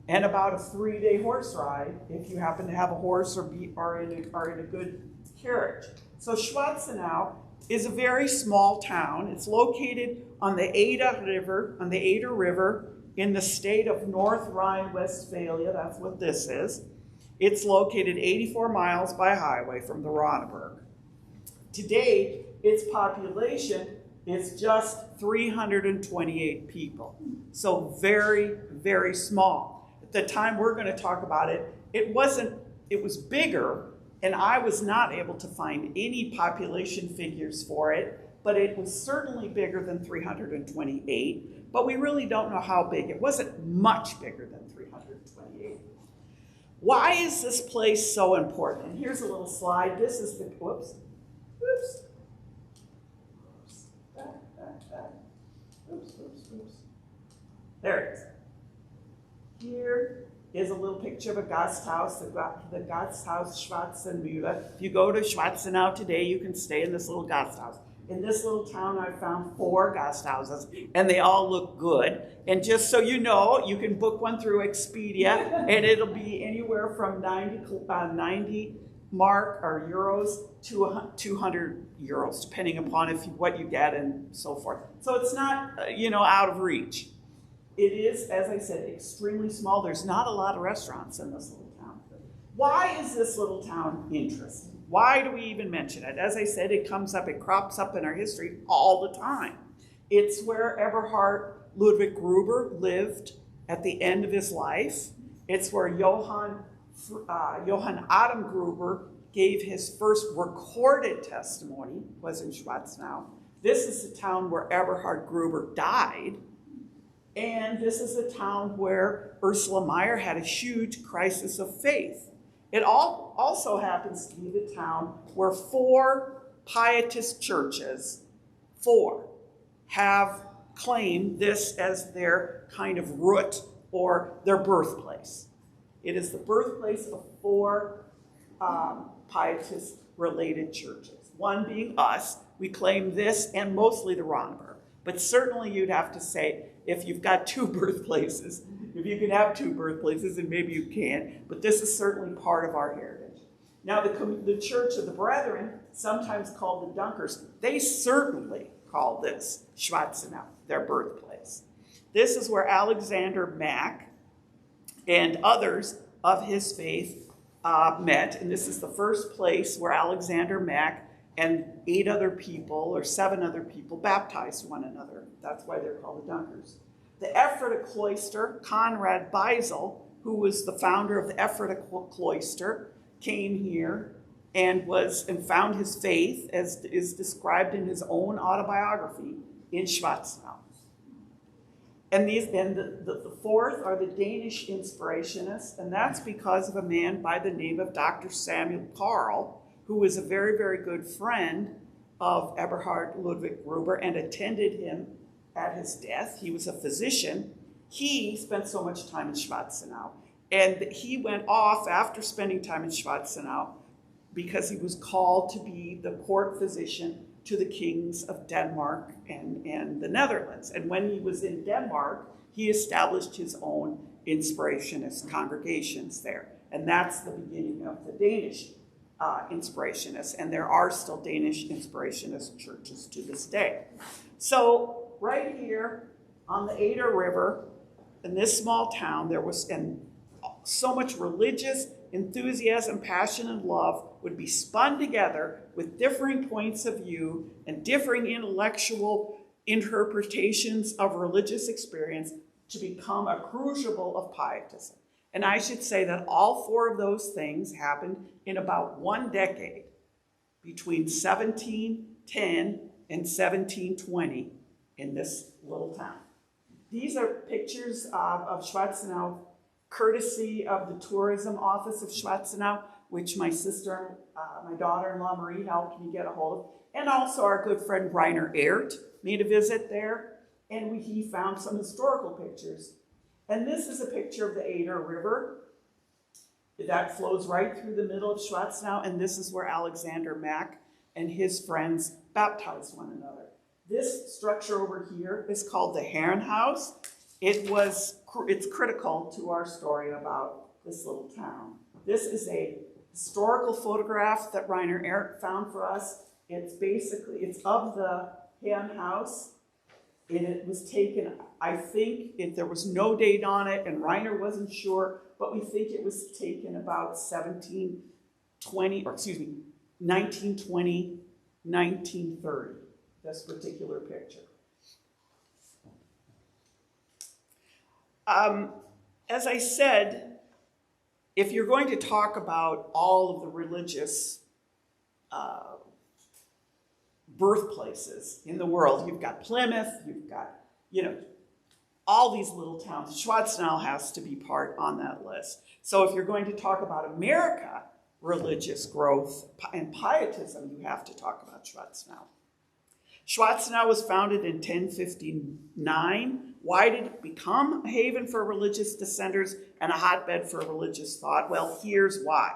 and about a 3-day horse ride if you happen to have a horse or are in a good carriage. So Schwarzenau is a very small town. It's located on the Ada River in the state of North Rhine-Westphalia. That's what this is. It's located 84 miles by highway from the Ronneburg. Today, its population is just 328 people. So very, very small. At the time we're going to talk about it, it was bigger, and I was not able to find any population figures for it, but it was certainly bigger than 328, but we really don't know how big. It wasn't much bigger than 328. Why is this place so important? And here's a little slide. This is the, whoops. There it is. Here is a little picture of a Gasthaus, the Gasthaus Schwarzenau. If you go to Schwarzenau today, you can stay in this little Gasthaus. In this little town, I found 4 Gasthauses, and they all look good. And just so you know, you can book one through Expedia, and it'll be anywhere from 90 mark or euros to 200 euros, depending upon what you get and so forth. So it's not, out of reach. It is, as I said, extremely small. There's not a lot of restaurants in this little town. Why is this little town interesting? Why do we even mention it? As I said, it crops up in our history all the time. It's where Eberhard Ludwig Gruber lived at the end of his life. It's where Johann Adam Gruber gave his first recorded testimony, was in Schwarzenau. This is the town where Eberhard Gruber died. And this is a town where Ursula Meyer had a huge crisis of faith. It also happens to be the town where 4 pietist churches, 4, have claimed this as their kind of root or their birthplace. It is the birthplace of 4 pietist-related churches. One being us. We claim this and mostly the Ronneburg. But certainly you'd have to say, if you've got 2 birthplaces, if you can have 2 birthplaces, and maybe you can, but this is certainly part of our heritage. Now, the Church of the Brethren, sometimes called the Dunkers, they certainly call this Schwarzenau, their birthplace. This is where Alexander Mack and others of his faith met, and this is the first place where Alexander Mack and 8 other people, or 7 other people, baptized one another. That's why they're called the Dunkers. The Ephrata Cloister, Conrad Beisel, who was the founder of the Ephrata Cloister, came here and found his faith, as is described in his own autobiography, in Schwarzenau. And the 4th are the Danish Inspirationists, and that's because of a man by the name of Dr. Samuel Karl, who was a very, very good friend of Eberhard Ludwig Gruber and attended him at his death. He was a physician. He spent so much time in Schwarzenau. And he went off after spending time in Schwarzenau because he was called to be the court physician to the kings of Denmark and the Netherlands. And when he was in Denmark, he established his own Inspirationist congregations there. And that's the beginning of the Danish Inspirationists, and there are still Danish Inspirationist churches to this day. So right here on the Ada River, in this small town, there was so much religious enthusiasm, passion, and love would be spun together with differing points of view and differing intellectual interpretations of religious experience to become a crucible of pietism. And I should say that all 4 of those things happened in about 1 decade, between 1710 and 1720 in this little town. These are pictures of Schwarzenau, courtesy of the Tourism Office of Schwarzenau, which my sister, my daughter-in-law Marie helped me get a hold of. And also our good friend Rainer Ehrt made a visit there, and he found some historical pictures. And this is a picture of the Ada River that flows right through the middle of Schwarzenau, and this is where Alexander Mack and his friends baptized one another. This structure over here is called the Herrenhaus, it's critical to our story about this little town. This is a historical photograph that Rainer Eric found for us. It's of the Hen house. And it was taken, I think, there was no date on it, and Rainer wasn't sure, but we think it was taken about 1920, 1930, this particular picture. As I said, if you're going to talk about all of the religious birthplaces in the world, you've got Plymouth, you've got, all these little towns. Schwarzenau has to be part on that list. So if you're going to talk about America, religious growth and pietism, you have to talk about Schwarzenau. Schwarzenau was founded in 1059. Why did it become a haven for religious dissenters and a hotbed for religious thought? Well, here's why.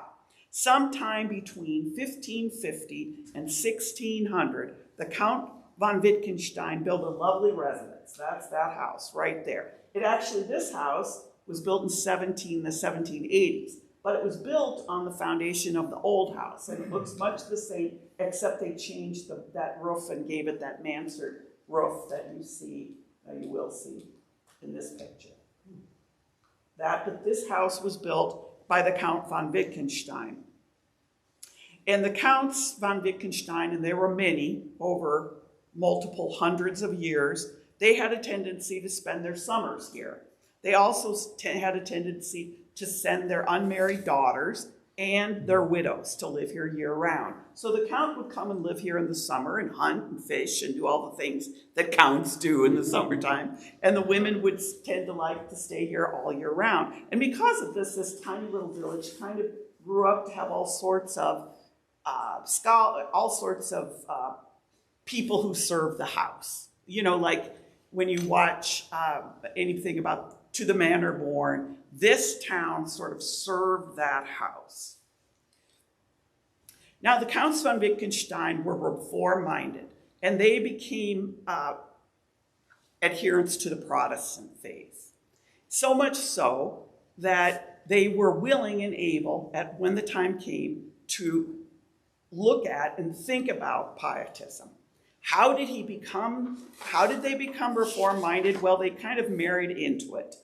Sometime between 1550 and 1600, the Count von Wittgenstein built a lovely residence. That's that house right there. This house was built in the 1780s, but it was built on the foundation of the old house, and it looks much the same, except they changed that roof and gave it that mansard roof that you will see in this picture. But this house was built by the Count von Wittgenstein. And the Counts von Wittgenstein, and there were many over multiple hundreds of years, they had a tendency to spend their summers here. They also had a tendency to send their unmarried daughters and their widows to live here year-round. So the Count would come and live here in the summer and hunt and fish and do all the things that Counts do in the summertime. And the women would tend to like to stay here all year round. And because of this tiny little village kind of grew up to have all sorts of people who serve the house. Like when you watch anything about To the Manor Born, this town sort of served that house. Now, the Counts von Wittgenstein were reform-minded, and they became adherents to the Protestant faith. So much so that they were willing and able, when the time came, to look at and think about pietism. How did they become reform-minded? Well, they kind of married into it.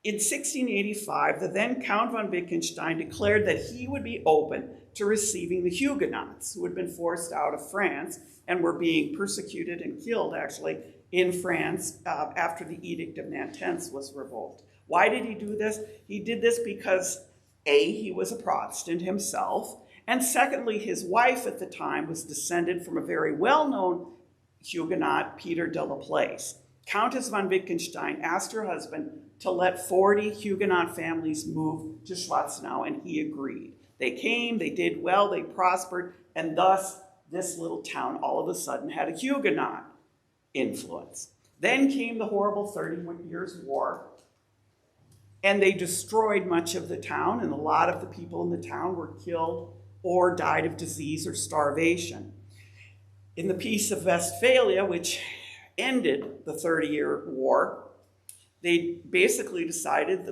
In 1685, the then Count von Wittgenstein declared that he would be open to receiving the Huguenots, who had been forced out of France and were being persecuted and killed, actually, in France after the Edict of Nantes was revoked. Why did he do this? He did this because, A, he was a Protestant himself, and secondly, his wife at the time was descended from a very well-known Huguenot, Peter de Laplace. Countess von Wittgenstein asked her husband to let 40 Huguenot families move to Schwarzenau, and he agreed. They came, they did well, they prospered, and thus this little town all of a sudden had a Huguenot influence. Then came the horrible 30 Years' War, and they destroyed much of the town, and a lot of the people in the town were killed or died of disease or starvation. In the Peace of Westphalia, which ended the 30-Year War, they basically decided,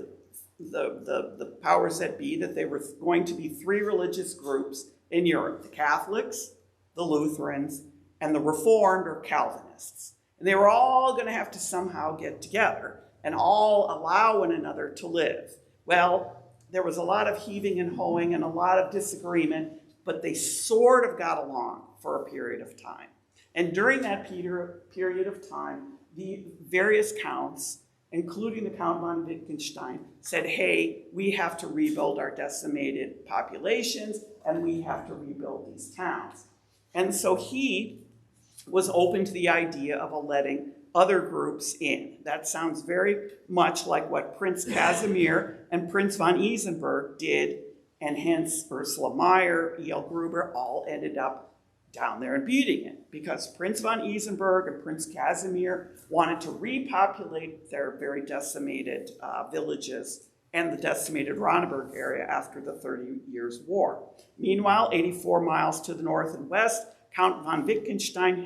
the powers that be, that there were going to be three religious groups in Europe: the Catholics, the Lutherans, and the Reformed or Calvinists. And they were all going to have to somehow get together and all allow one another to live. Well, there was a lot of heaving and hoeing and a lot of disagreement, but they sort of got along for a period of time. And during that period of time, the various counts, including the Count von Wittgenstein, said, hey, we have to rebuild our decimated populations, and we have to rebuild these towns. And so he was open to the idea of letting other groups in. That sounds very much like what Prince Casimir and Prince von Isenberg did, and hence Ursula Meyer, E.L. Gruber, all ended up down there and beating it, because Prince von Isenberg and Prince Casimir wanted to repopulate their very decimated villages and the decimated Ronneberg area after the 30 Years' War. Meanwhile, 84 miles to the north and west, Count von Wittgenstein,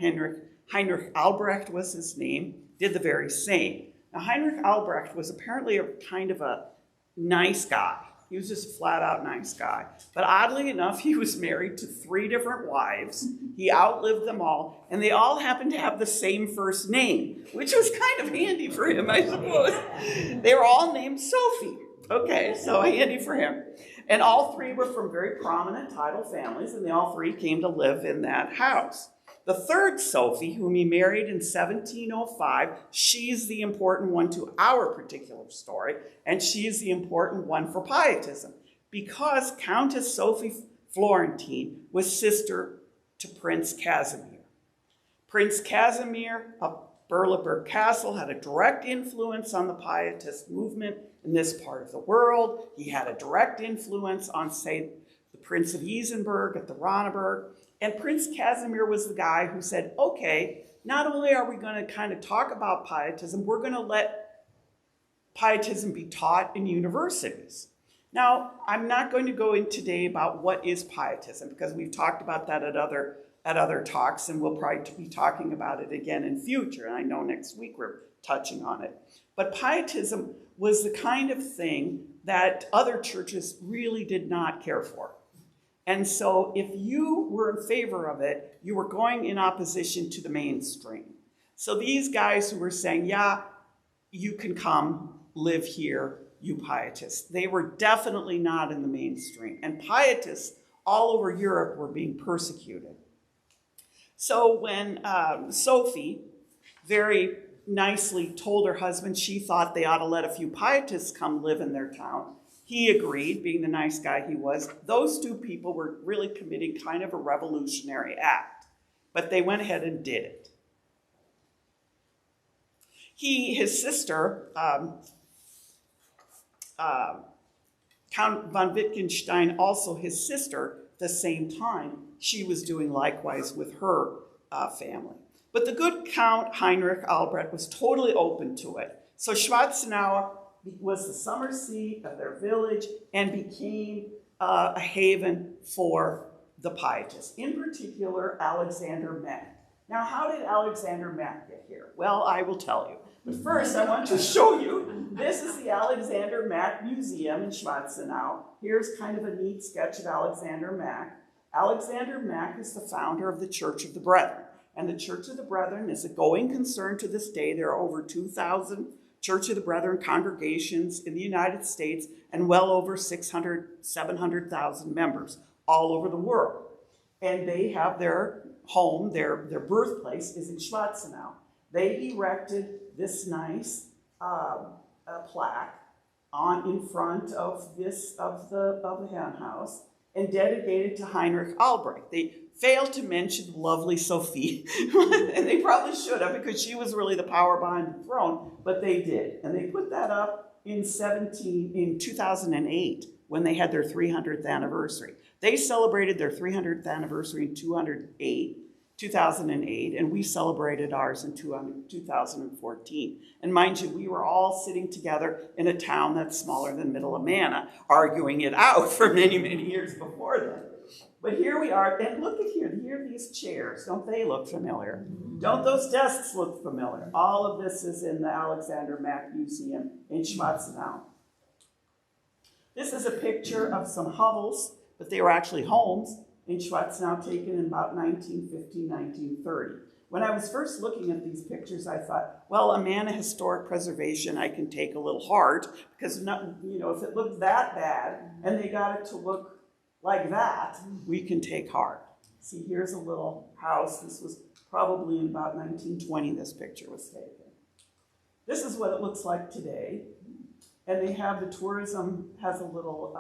Heinrich Albrecht was his name, did the very same. Now, Heinrich Albrecht was apparently a kind of a nice guy. He was just a flat out nice guy. But oddly enough, he was married to 3 different wives. He outlived them all, and they all happened to have the same first name, which was kind of handy for him, I suppose. They were all named Sophie. Okay, so handy for him. And all 3 were from very prominent title families, and they all 3 came to live in that house. The 3rd Sophie, whom he married in 1705, she's the important one to our particular story, and she's the important one for Pietism, because Countess Sophie Florentine was sister to Prince Casimir. Prince Casimir of Berleburg Castle had a direct influence on the Pietist movement in this part of the world. He had a direct influence on, say, the Prince of Isenberg at the Ronneberg. And Prince Casimir was the guy who said, okay, not only are we going to kind of talk about Pietism, we're going to let Pietism be taught in universities. Now, I'm not going to go in today about what is Pietism, because we've talked about that at other talks, and we'll probably be talking about it again in future. And I know next week we're touching on it. But Pietism was the kind of thing that other churches really did not care for. And so if you were in favor of it, you were going in opposition to the mainstream. So these guys who were saying, yeah, you can come live here, you Pietists, they were definitely not in the mainstream. And Pietists all over Europe were being persecuted. So when Sophie very nicely told her husband she thought they ought to let a few Pietists come live in their town, he agreed, being the nice guy he was. Those 2 people were really committing kind of a revolutionary act, but they went ahead and did it. His sister, Count von Wittgenstein, also his sister, at the same time, she was doing likewise with her family. But the good Count Heinrich Albrecht was totally open to it. So Schwarzenau was the summer seat of their village and became a haven for the Pietists, in particular Alexander Mack. Now, how did Alexander Mack get here? Well, I will tell you. But first, I want to show you, this is the Alexander Mack Museum in Schwarzenau. Here's kind of a neat sketch of Alexander Mack. Alexander Mack is the founder of the Church of the Brethren. And the Church of the Brethren is a going concern to this day. There are over 2,000 Church of the Brethren congregations in the United States and well over 700,000 members all over the world. And they have their home, their birthplace is in Schwarzenau. They erected this nice plaque in front of the hen house and dedicated to Heinrich Albrecht. They failed to mention lovely Sophie, and they probably should have, because she was really the power behind the throne, but they did. And they put that up in 2008 when they had their 300th anniversary. They celebrated their 300th anniversary in 2008, and we celebrated ours in 2014. And mind you, we were all sitting together in a town that's smaller than Middle Amana, arguing it out for many, many years before then. But here we are, and look at here are these chairs. Don't they look familiar? Don't those desks look familiar? All of this is in the Alexander Mack Museum in Schwarzenau. This is a picture of some hovels, but they were actually homes in Schwarzenau, taken in about 1950, 1930. When I was first looking at these pictures, I thought, well, Amana historic preservation I can take a little hard, because if it looked that bad and they got it to look like that, we can take heart. See, here's a little house. This was probably in about 1920 this picture was taken. This is what it looks like today. And they have, the tourism has a little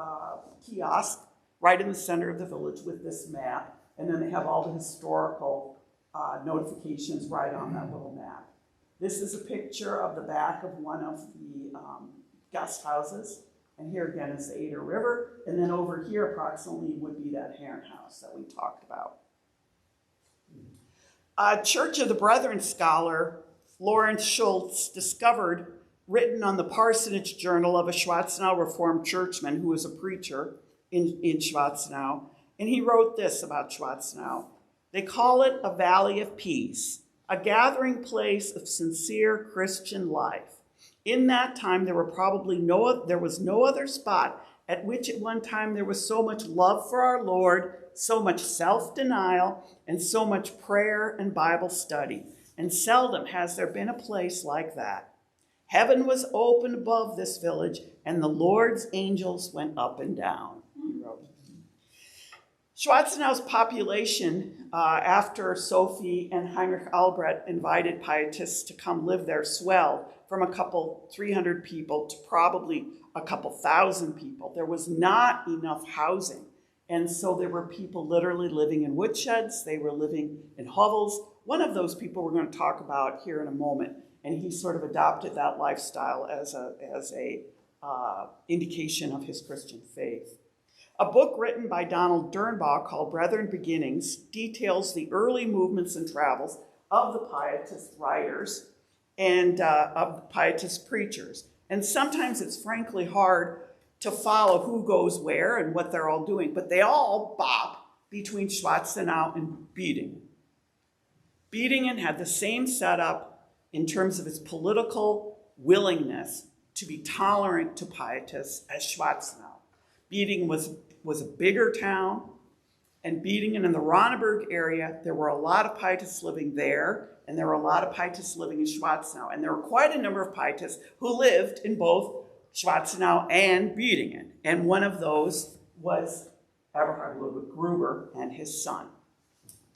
kiosk right in the center of the village with this map. And then they have all the historical notifications right on that little map. This is a picture of the back of one of the guest houses. And here again is the Ader River. And then over here approximately would be that Heron House that we talked about. Church of the Brethren scholar Lawrence Schultz discovered, written on the parsonage journal of a Schwarzenau Reformed churchman who was a preacher in Schwarzenau. And he wrote this about Schwarzenau. They call it a valley of peace. a gathering place of sincere Christian life. In that time, there was no other spot at which at one time there was so much love for our Lord, so much self-denial, and so much prayer and Bible study. And seldom has there been a place like that. Heaven was open above this village, and the Lord's angels went up and down. He wrote. Schwarzenau's population, after Sophie and Heinrich Albrecht invited pietists to come live there, swelled from 300 people to probably a couple thousand people. There was not enough housing. And so there were people literally living in woodsheds. They were living in hovels. One of those people we're going to talk about here in a moment. And he sort of adopted that lifestyle as a indication of his Christian faith. A book written by Donald Dernbaugh called Brethren Beginnings details the early movements and travels of the pietist writers and of the pietist preachers. And sometimes it's frankly hard to follow who goes where and what they're all doing, but they all bop between Schwarzenau and Biedingen. Biedingen had the same setup in terms of its political willingness to be tolerant to pietists as Schwarzenau. Biedingen was a bigger town, and Biedingen in the Ronneberg area, there were a lot of pietists living there, and there were a lot of pietists living in Schwarzenau. And there were quite a number of pietists who lived in both Schwarzenau and Biedingen. And one of those was Eberhard Ludwig Gruber and his son.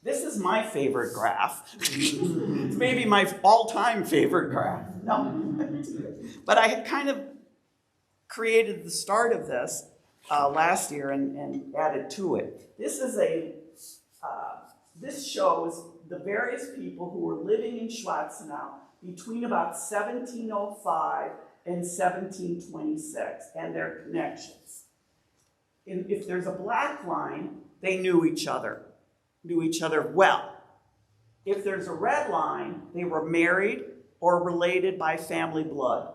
This is my favorite graph. It's maybe my all-time favorite graph. No. But I had kind of created the start of this last year and added to it. This shows the various people who were living in Schwarzenau between about 1705 and 1726 and their connections. If there's a black line, they knew each other well. If there's a red line, they were married or related by family blood.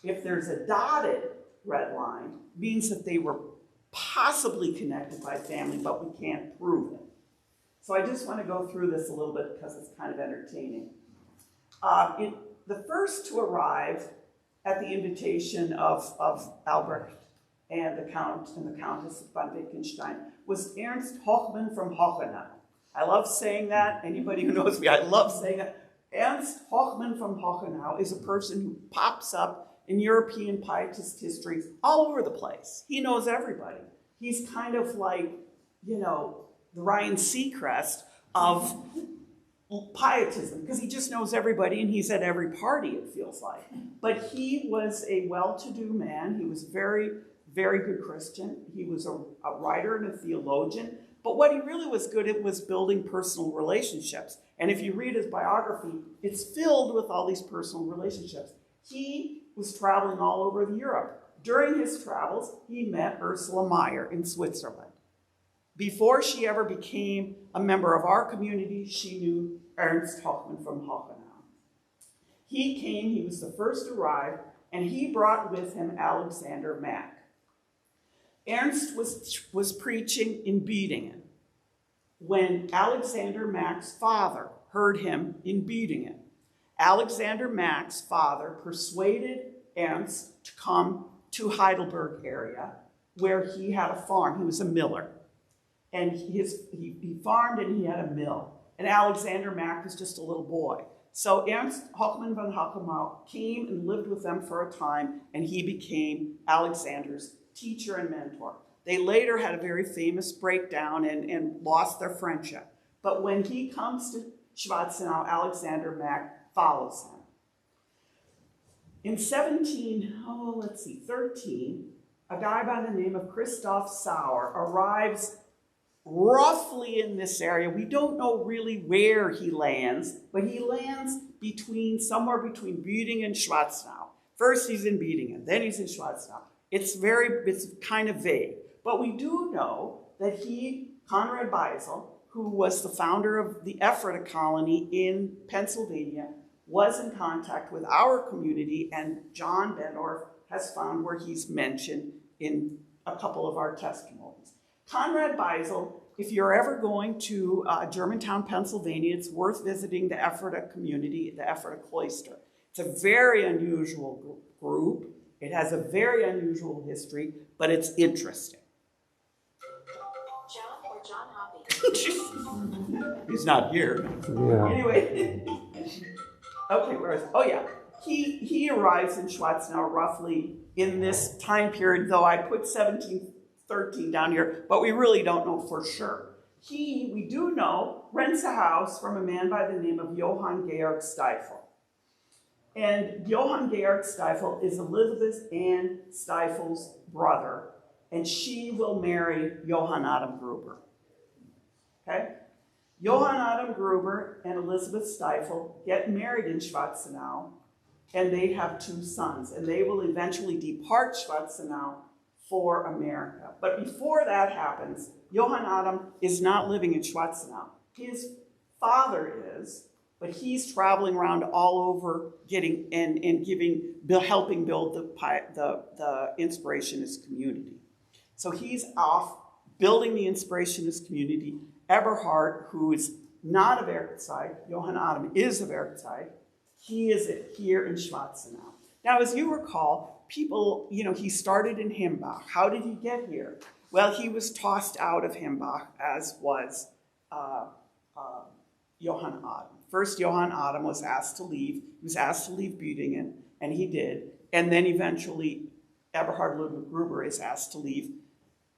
If there's a dotted red line, it means that they were possibly connected by family, but we can't prove it. So I just want to go through this a little bit because it's kind of entertaining. The first to arrive at the invitation of Albrecht and the Count and the Countess von Wittgenstein was Ernst Hochmann from Hochenau. I love saying that. Anybody who knows me, I love saying that. Ernst Hochmann from Hochenau is a person who pops up in European pietist history all over the place. He knows everybody. He's kind of like, the Ryan Seacrest of pietism, because he just knows everybody and he's at every party, it feels like. But he was a well-to-do man. He was very, very good Christian. He was a writer and a theologian. But what he really was good at was building personal relationships. And if you read his biography, it's filled with all these personal relationships. He was traveling all over Europe. During his travels, he met Ursula Meyer in Switzerland. Before she ever became a member of our community, she knew Ernst Hochmann from Hochenau. He was the first to arrive, and he brought with him Alexander Mack. Ernst was preaching in Biedingen when Alexander Mack's father heard him in Biedingen. Alexander Mack's father persuaded Ernst to come to Heidelberg area where he had a farm. He was a miller. And he farmed and he had a mill. And Alexander Mack was just a little boy. So Ernst Hochmann von Hochenau came and lived with them for a time, and he became Alexander's teacher and mentor. They later had a very famous breakdown and lost their friendship. But when he comes to Schwarzenau, Alexander Mack follows him. In 13, a guy by the name of Christoph Sauer arrives roughly in this area. We don't know really where he lands, but he lands somewhere between Biedingen and Schwarzenau. First he's in Biedingen, then he's in Schwarzenau. It's kind of vague. But we do know that Conrad Beisel, who was the founder of the Ephrata colony in Pennsylvania, was in contact with our community, and John Bendorf has found where he's mentioned in a couple of our testimonies. Conrad Beisel if you're ever going to Germantown, Pennsylvania, it's worth visiting the Ephrata community, the Ephrata cloister. It's a very unusual group. It has a very unusual history, but it's interesting. John or John Hoppe? He's not here. Yeah. Anyway, okay, where is, oh yeah. He arrives in Schwarzenau roughly in this time period, though I put 1713 down here, but we really don't know for sure. We do know, rents a house from a man by the name of Johann Georg Stiefel. And Johann Georg Stiefel is Elizabeth Ann Stiefel's brother, and she will marry Johann Adam Gruber. Okay? Johann Adam Gruber and Elizabeth Stiefel get married in Schwarzenau, and they have 2 sons, and they will eventually depart Schwarzenau for America. But before that happens, Johann Adam is not living in Schwarzenau. His father is, but he's traveling around all over getting and helping build the Inspirationist community. So he's off building the Inspirationist community. Eberhard, who is not of Werkzeit, Johann Adam is of Werkzeit, he is here in Schwarzenau. Now, as you recall, people, he started in Himbach. How did he get here? Well, he was tossed out of Himbach, as was Johann Adam. First, Johann Adam was asked to leave. He was asked to leave Büdingen, and he did. And then eventually, Eberhard Ludwig Gruber is asked to leave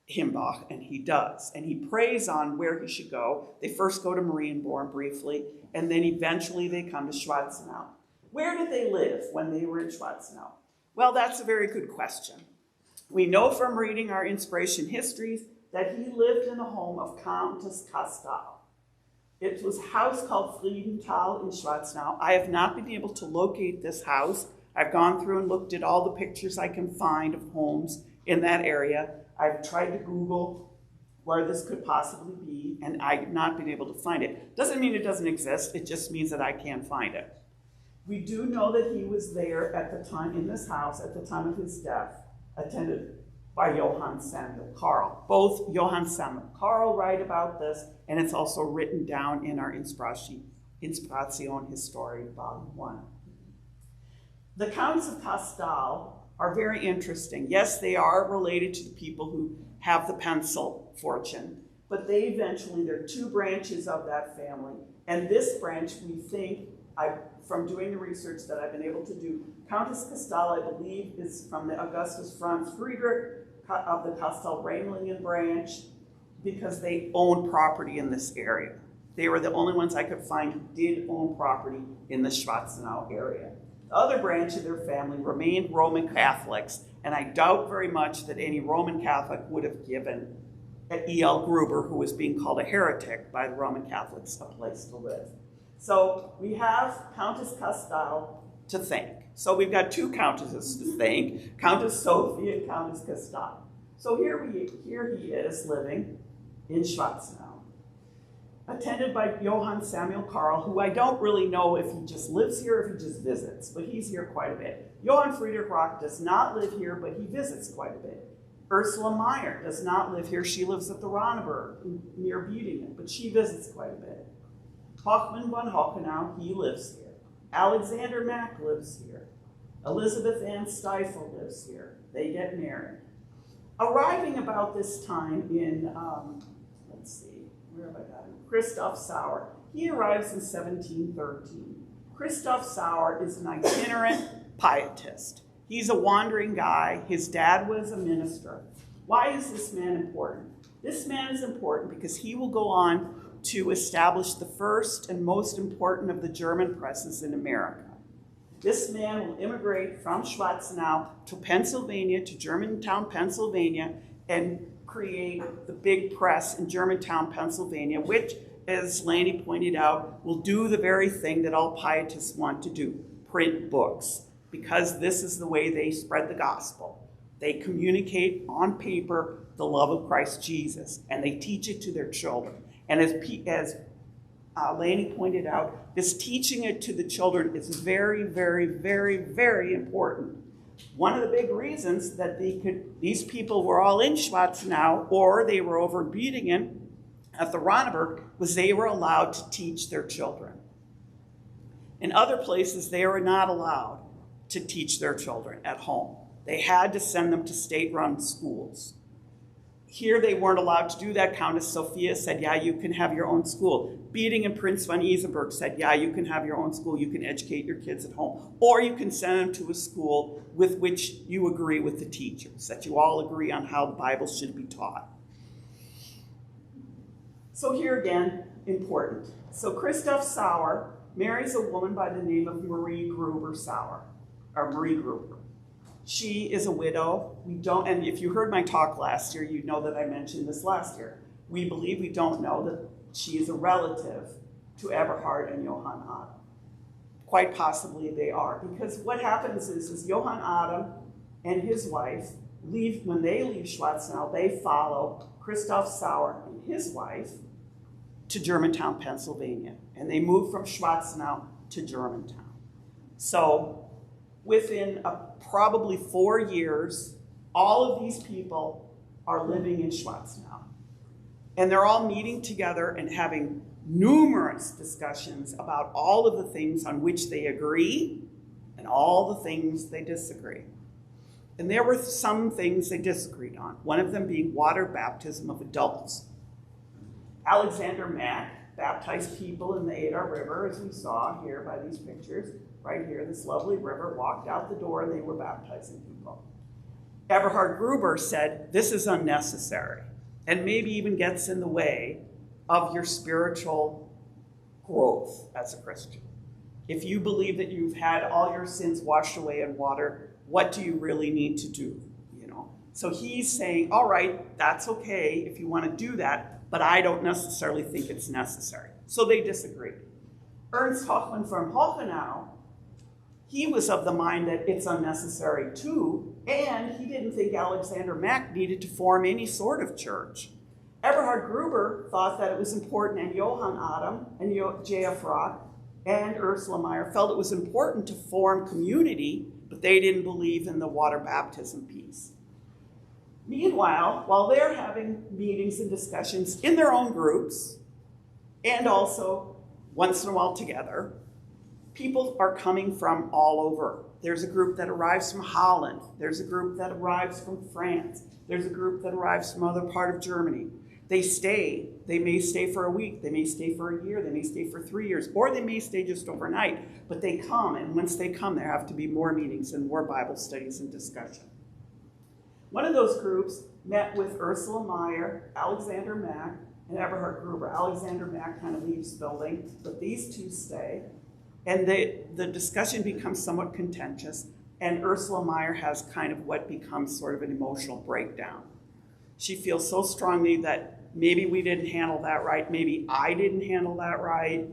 Himbach, and he does. And he prays on where he should go. They first go to Marienborn briefly, and then eventually they come to Schwarzenau. Where did they live when they were in Schwarzenau? Well, that's a very good question. We know from reading our inspiration histories that he lived in the home of Countess Kastal. It was a house called Friedenthal in Schwarzenau. I have not been able to locate this house. I've gone through and looked at all the pictures I can find of homes in that area. I've tried to Google where this could possibly be, and I've not been able to find it. Doesn't mean it doesn't exist, it just means that I can't find it. We do know that he was there at the time, in this house, at the time of his death, attended by Johann Samuel Karl. Both Johann Samuel Karl write about this, and it's also written down in our Inspiration Historie, Volume 1. The Counts of Kastal are very interesting. Yes, they are related to the people who have the pencil fortune, but there are 2 branches of that family. And this branch, we think, from doing the research that I've been able to do, Countess Kastal, I believe, is from the Augustus Franz Friedrich of the Kastal-Rheinlingen branch, because they own property in this area. They were the only ones I could find who did own property in the Schwarzenau area. The other branch of their family remained Roman Catholics, and I doubt very much that any Roman Catholic would have given E.L. Gruber, who was being called a heretic by the Roman Catholics, a place to live. So we have Countess Kastal to thank. So we've got 2 countesses to thank, Countess Sophie and Countess Kastal. So here he is living in Schwarzenau, attended by Johann Samuel Karl, who I don't really know if he just lives here or if he just visits, but he's here quite a bit. Johann Friedrich Rock does not live here, but he visits quite a bit. Ursula Meyer does not live here. She lives at the Ronneberg near Büdingen, but she visits quite a bit. Hochmann von Hockenau, he lives here. Alexander Mack lives here. Elizabeth Ann Stiefel lives here. They get married. Arriving about this time in, let's see, where have I got him? Christoph Sauer. He arrives in 1713. Christoph Sauer is an itinerant pietist. He's a wandering guy. His dad was a minister. Why is this man important? This man is important because he will go on to establish the first and most important of the German presses in America. This man will immigrate from Schwarzenau to Pennsylvania, to Germantown, Pennsylvania, and create the big press in Germantown, Pennsylvania, which, as Lanny pointed out, will do the very thing that all pietists want to do, print books, because this is the way they spread the gospel. They communicate on paper the love of Christ Jesus, and they teach it to their children. And as Lanny pointed out, this teaching it to the children is very, very, very, very important. One of the big reasons that these people were all in Schwarzenau, or they were over in Büdingen, at the Ronneberg was they were allowed to teach their children. In other places, they were not allowed to teach their children at home. They had to send them to state-run schools. Here they weren't allowed to do that. Countess Sophia said, yeah, you can have your own school. Beating and Prince von Isenberg said, yeah, you can have your own school. You can educate your kids at home. Or you can send them to a school with which you agree with the teachers, that you all agree on how the Bible should be taught. So here again, important. So Christoph Sauer marries a woman by the name of Marie Gruber Sauer, or Marie Gruber. She is a widow. And if you heard my talk last year, you know that I mentioned this last year. We don't know that she is a relative to Eberhard and Johann Adam. Quite possibly they are, because what happens is Johann Adam and his wife when they leave Schwarzenau, they follow Christoph Sauer and his wife to Germantown, Pennsylvania. And they move from Schwarzenau to Germantown. So within probably 4 years, all of these people are living in Schwarzenau. And they're all meeting together and having numerous discussions about all of the things on which they agree and all the things they disagree. And there were some things they disagreed on, one of them being water baptism of adults. Alexander Mack baptized people in the Adar River, as we saw here by these pictures. Right here, this lovely river, walked out the door and they were baptizing people. Eberhard Gruber said, this is unnecessary and maybe even gets in the way of your spiritual growth as a Christian. If you believe that you've had all your sins washed away in water, what do you really need to do? So he's saying, all right, that's okay if you want to do that, but I don't necessarily think it's necessary. So they disagree. Ernst Hochmann from Hochenau, he was of the mind that it's unnecessary too, and he didn't think Alexander Mack needed to form any sort of church. Eberhard Gruber thought that it was important, and Johann Adam and J.F. Rock and Ursula Meyer felt it was important to form community, but they didn't believe in the water baptism piece. Meanwhile, while they're having meetings and discussions in their own groups, and also once in a while together, people are coming from all over. There's a group that arrives from Holland. There's a group that arrives from France. There's a group that arrives from another part of Germany. They stay. They may stay for a week. They may stay for a year. They may stay for 3 years. Or they may stay just overnight. But they come, and once they come, there have to be more meetings and more Bible studies and discussion. One of those groups met with Ursula Meyer, Alexander Mack, and Eberhard Gruber. Alexander Mack kind of leaves the building, but these two stay. And the discussion becomes somewhat contentious, and Ursula Meyer has kind of what becomes sort of an emotional breakdown. She feels so strongly that maybe we didn't handle that right, maybe I didn't handle that right,